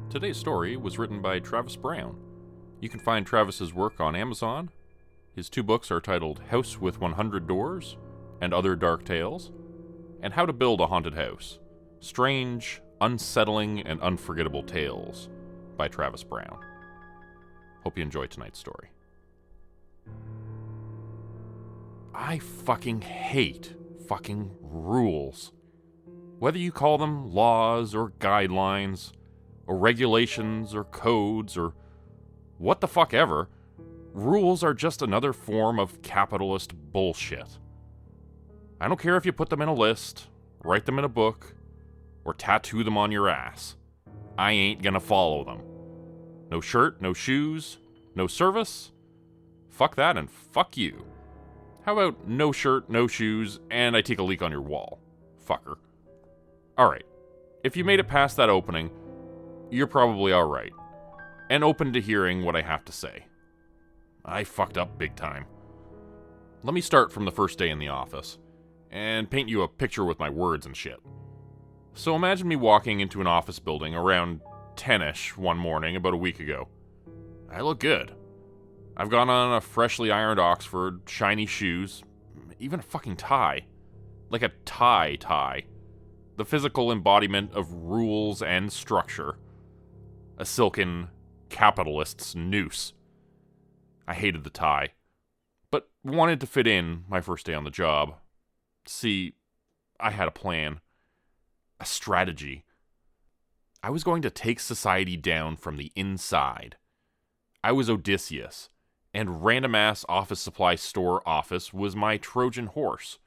Today's story was written by Travis Brown. You can find Travis's work on Amazon. His 2 books are titled House with 100 Doors and Other Dark Tales, and How to Build a Haunted House: Strange, Unsettling, and Unforgettable Tales by Travis Brown. Hope you enjoy tonight's story. I fucking hate fucking rules. Whether you call them laws or guidelines or regulations or codes or what the fuck ever, rules are just another form of capitalist bullshit. I don't care if you put them in a list, write them in a book, or tattoo them on your ass. I ain't gonna follow them. No shirt, no shoes, no service? Fuck that and fuck you. How about no shirt, no shoes, and I take a leak on your wall? Fucker. Alright, if you made it past that opening, you're probably alright, and open to hearing what I have to say. I fucked up big time. Let me start from the first day in the office, and paint you a picture with my words and shit. So imagine me walking into an office building around 10-ish one morning about a week ago. I look good. I've got on a freshly ironed Oxford, shiny shoes, even a fucking tie. Like a tie. The physical embodiment of rules and structure. A silken capitalist's noose. I hated the tie, but wanted to fit in my first day on the job. See, I had a plan. A strategy. I was going to take society down from the inside. I was Odysseus, and random-ass office supply store office was my Trojan horse.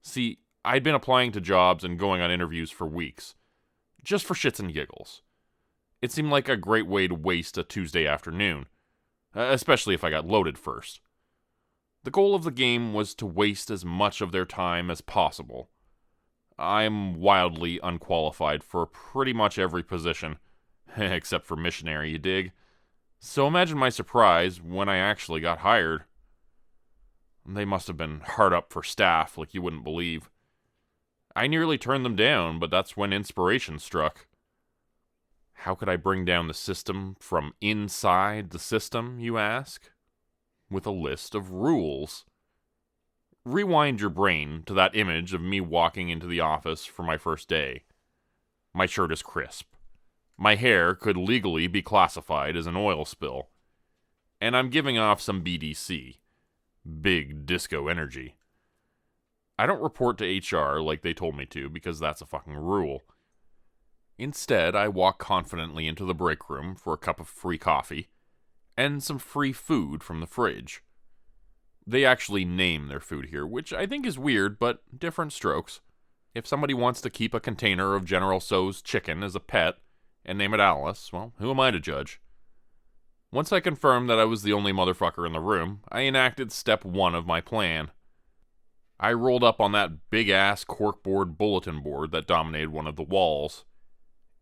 See, I'd been applying to jobs and going on interviews for weeks, just for shits and giggles. It seemed like a great way to waste a Tuesday afternoon, especially if I got loaded first. The goal of the game was to waste as much of their time as possible. I'm wildly unqualified for pretty much every position, except for missionary, you dig? So imagine my surprise when I actually got hired. They must have been hard up for staff like you wouldn't believe. I nearly turned them down, but that's when inspiration struck. How could I bring down the system from inside the system, you ask? With a list of rules. Rewind your brain to that image of me walking into the office for my first day. My shirt is crisp. My hair could legally be classified as an oil spill. And I'm giving off some BDC. Big disco energy. I don't report to HR like they told me to because that's a fucking rule. Instead, I walk confidently into the break room for a cup of free coffee and some free food from the fridge. They actually name their food here, which I think is weird, but different strokes. If somebody wants to keep a container of General Tso's chicken as a pet and name it Alice, well, who am I to judge? Once I confirmed that I was the only motherfucker in the room, I enacted step 1 of my plan. I rolled up on that big-ass corkboard bulletin board that dominated one of the walls.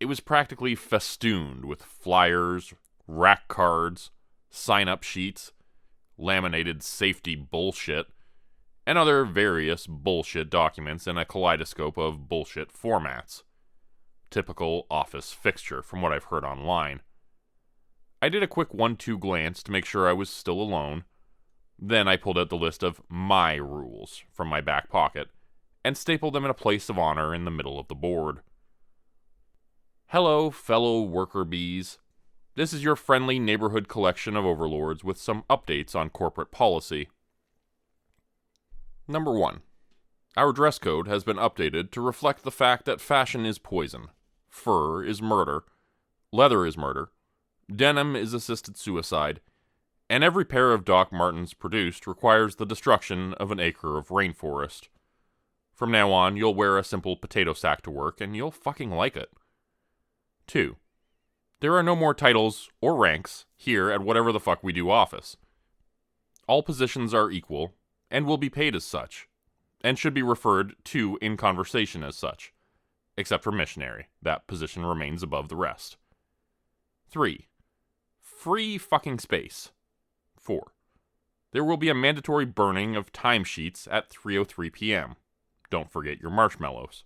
It was practically festooned with flyers, rack cards, sign-up sheets, laminated safety bullshit, and other various bullshit documents in a kaleidoscope of bullshit formats. Typical office fixture from what I've heard online. I did a quick 1-2 glance to make sure I was still alone. Then I pulled out the list of my rules from my back pocket and stapled them in a place of honor in the middle of the board. Hello, fellow worker bees. This is your friendly neighborhood collection of overlords with some updates on corporate policy. Number 1. Our dress code has been updated to reflect the fact that fashion is poison, fur is murder, leather is murder, denim is assisted suicide, and every pair of Doc Martens produced requires the destruction of an acre of rainforest. From now on, you'll wear a simple potato sack to work, and you'll fucking like it. 2. There are no more titles or ranks here at whatever the fuck we do office. All positions are equal, and will be paid as such, and should be referred to in conversation as such, except for missionary. That position remains above the rest. 3. Free fucking space. 4. There will be a mandatory burning of timesheets at 3:03 p.m. Don't forget your marshmallows.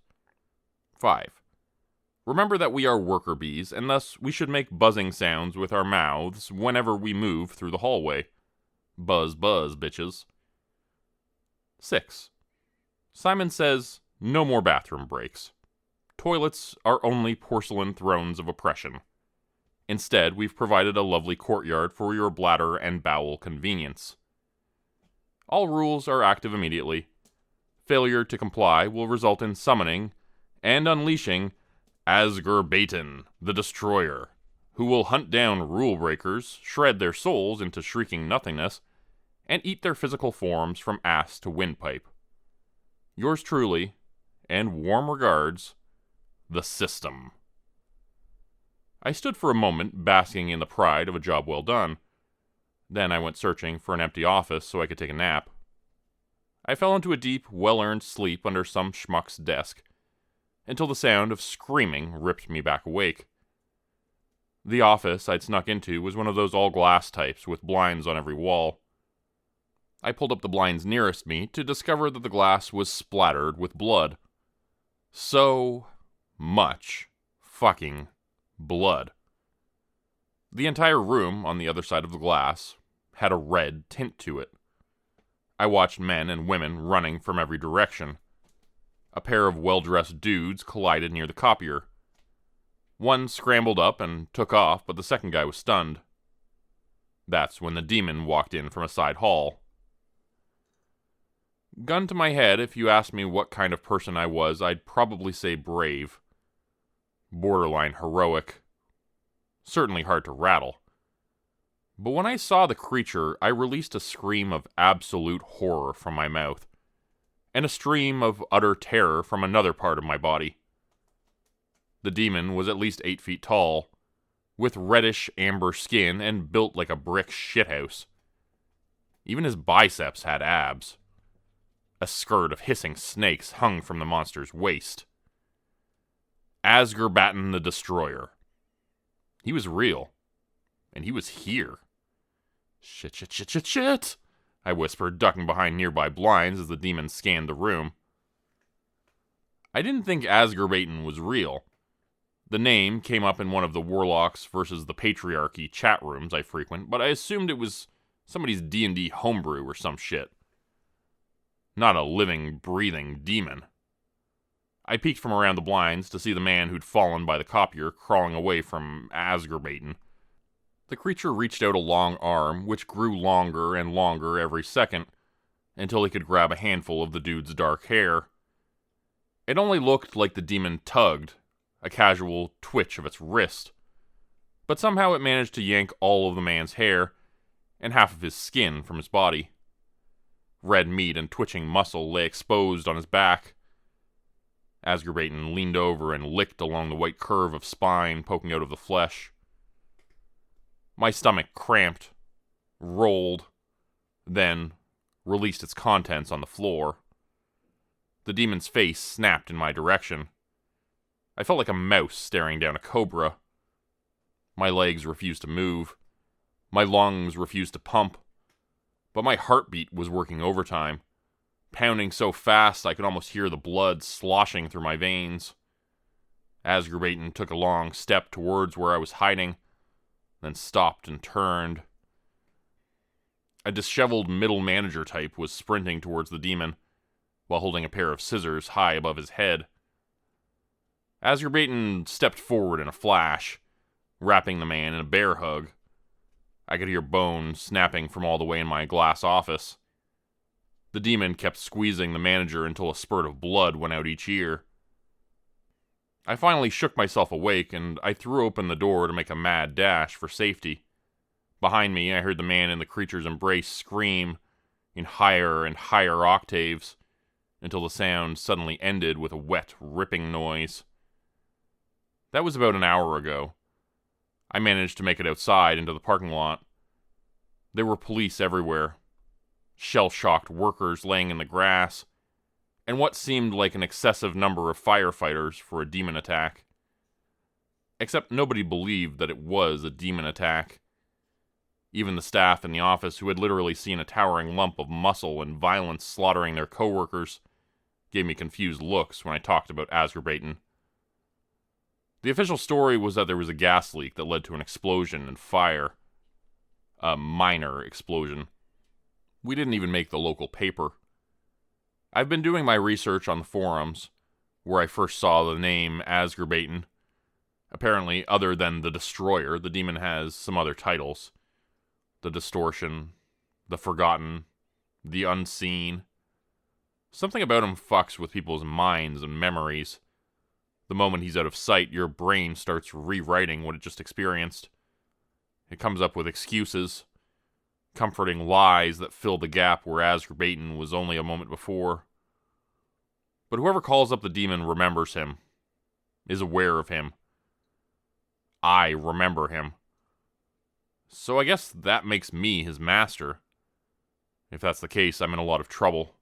5. Remember that we are worker bees, and thus we should make buzzing sounds with our mouths whenever we move through the hallway. Buzz, buzz, bitches. 6. Simon says, no more bathroom breaks. Toilets are only porcelain thrones of oppression. Instead, we've provided a lovely courtyard for your bladder and bowel convenience. All rules are active immediately. Failure to comply will result in summoning and unleashing Asgurbaton, the Destroyer, who will hunt down rule breakers, shred their souls into shrieking nothingness, and eat their physical forms from ass to windpipe. Yours truly, and warm regards, the System. I stood for a moment basking in the pride of a job well done. Then I went searching for an empty office so I could take a nap. I fell into a deep, well-earned sleep under some schmuck's desk, until the sound of screaming ripped me back awake. The office I'd snuck into was one of those all-glass types with blinds on every wall. I pulled up the blinds nearest me to discover that the glass was splattered with blood. So much fucking blood. The entire room on the other side of the glass had a red tint to it. I watched men and women running from every direction. A pair of well-dressed dudes collided near the copier. One scrambled up and took off, but the second guy was stunned. That's when the demon walked in from a side hall. Gun to my head, if you asked me what kind of person I was, I'd probably say brave. Borderline heroic. Certainly hard to rattle. But when I saw the creature, I released a scream of absolute horror from my mouth, and a stream of utter terror from another part of my body. The demon was at least 8 feet tall, with reddish amber skin and built like a brick shithouse. Even his biceps had abs. A skirt of hissing snakes hung from the monster's waist. Asgurbaton the Destroyer. He was real. And he was here. Shit, I whispered, ducking behind nearby blinds as the demon scanned the room. I didn't think Asgurbaton was real. The name came up in one of the Warlocks versus the Patriarchy chat rooms I frequent, but I assumed it was somebody's D&D homebrew or some shit. Not a living, breathing demon. I peeked from around the blinds to see the man who'd fallen by the copier crawling away from Asgurbaton. The creature reached out a long arm, which grew longer and longer every second, until he could grab a handful of the dude's dark hair. It only looked like the demon tugged, a casual twitch of its wrist, but somehow it managed to yank all of the man's hair and half of his skin from his body. Red meat and twitching muscle lay exposed on his back. Asgurbaton leaned over and licked along the white curve of spine poking out of the flesh. My stomach cramped, rolled, then released its contents on the floor. The demon's face snapped in my direction. I felt like a mouse staring down a cobra. My legs refused to move. My lungs refused to pump. But my heartbeat was working overtime, pounding so fast I could almost hear the blood sloshing through my veins. Asgurbaton took a long step towards where I was hiding, then stopped and turned. A disheveled middle manager type was sprinting towards the demon, while holding a pair of scissors high above his head. Asgurbaton stepped forward in a flash, wrapping the man in a bear hug. I could hear bones snapping from all the way in my glass office. The demon kept squeezing the manager until a spurt of blood went out each ear. I finally shook myself awake, and I threw open the door to make a mad dash for safety. Behind me, I heard the man in the creature's embrace scream in higher and higher octaves, until the sound suddenly ended with a wet, ripping noise. That was about an hour ago. I managed to make it outside into the parking lot. There were police everywhere, shell-shocked workers laying in the grass, and what seemed like an excessive number of firefighters for a demon attack. Except nobody believed that it was a demon attack. Even the staff in the office, who had literally seen a towering lump of muscle and violence slaughtering their coworkers, gave me confused looks when I talked about Asgurbaton. The official story was that there was a gas leak that led to an explosion and fire. A minor explosion. We didn't even make the local paper. I've been doing my research on the forums, where I first saw the name as Grupe. Apparently, other than the Destroyer, the demon has some other titles. The Distortion, the Forgotten, the Unseen. Something about him fucks with people's minds and memories. The moment he's out of sight, your brain starts rewriting what it just experienced. It comes up with excuses, comforting lies that fill the gap where Grupe was only a moment before. But whoever calls up the demon remembers him, is aware of him. I remember him. So I guess that makes me his master. If that's the case, I'm in a lot of trouble.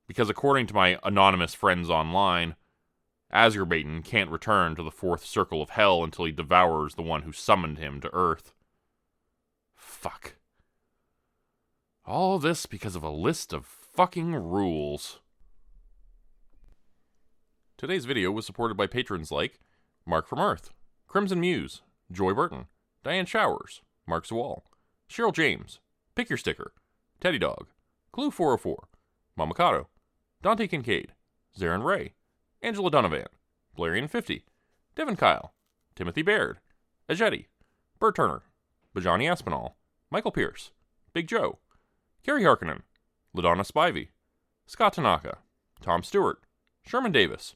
Because according to my anonymous friends online, Grupe can't return to the fourth circle of hell until he devours the one who summoned him to Earth. Fuck. All this because of a list of fucking rules. Today's video was supported by patrons like Mark from Earth, Crimson Muse, Joy Burton, Diane Showers, Mark Zawal, Cheryl James, Pick Your Sticker, Teddy Dog, Clue 404, Mamakato, Dante Kincaid, Zarin Ray, Angela Donovan, Blarian50, Devin Kyle, Timothy Baird, Ajeti, Bert Turner, Bajani Aspinall, Michael Pierce, Big Joe, Kerry Harkonnen, LaDonna Spivey, Scott Tanaka, Tom Stewart, Sherman Davis,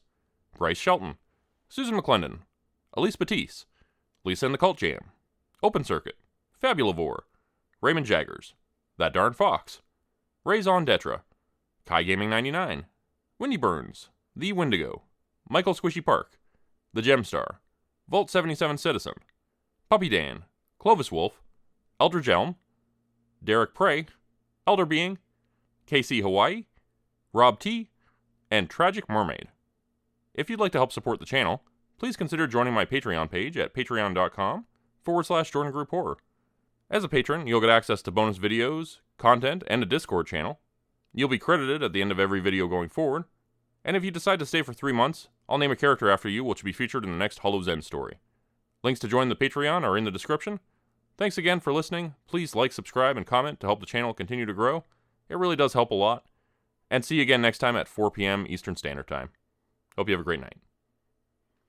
Bryce Shelton, Susan McClendon, Elise Batiste, Lisa and the Cult Jam, Open Circuit, Fabulavore, Raymond Jaggers, That Darn Fox, Ray Zon Detra, Kai Gaming 99, Windy Burns, The Wendigo, Michael Squishy Park, The Gemstar, Volt 77 Citizen, Puppy Dan, Clovis Wolf, Eldridge Elm, Derek Prey, Elder Being, KC Hawaii, Rob T, and Tragic Mermaid. If you'd like to help support the channel, please consider joining my Patreon page at patreon.com/Jordan Group Horror. As a patron, you'll get access to bonus videos, content, and a Discord channel. You'll be credited at the end of every video going forward. And if you decide to stay for 3 months, I'll name a character after you which will be featured in the next Hollow's End story. Links to join the Patreon are in the description. Thanks again for listening. Please like, subscribe, and comment to help the channel continue to grow. It really does help a lot. And see you again next time at 4 p.m. Eastern Standard Time. Hope you have a great night.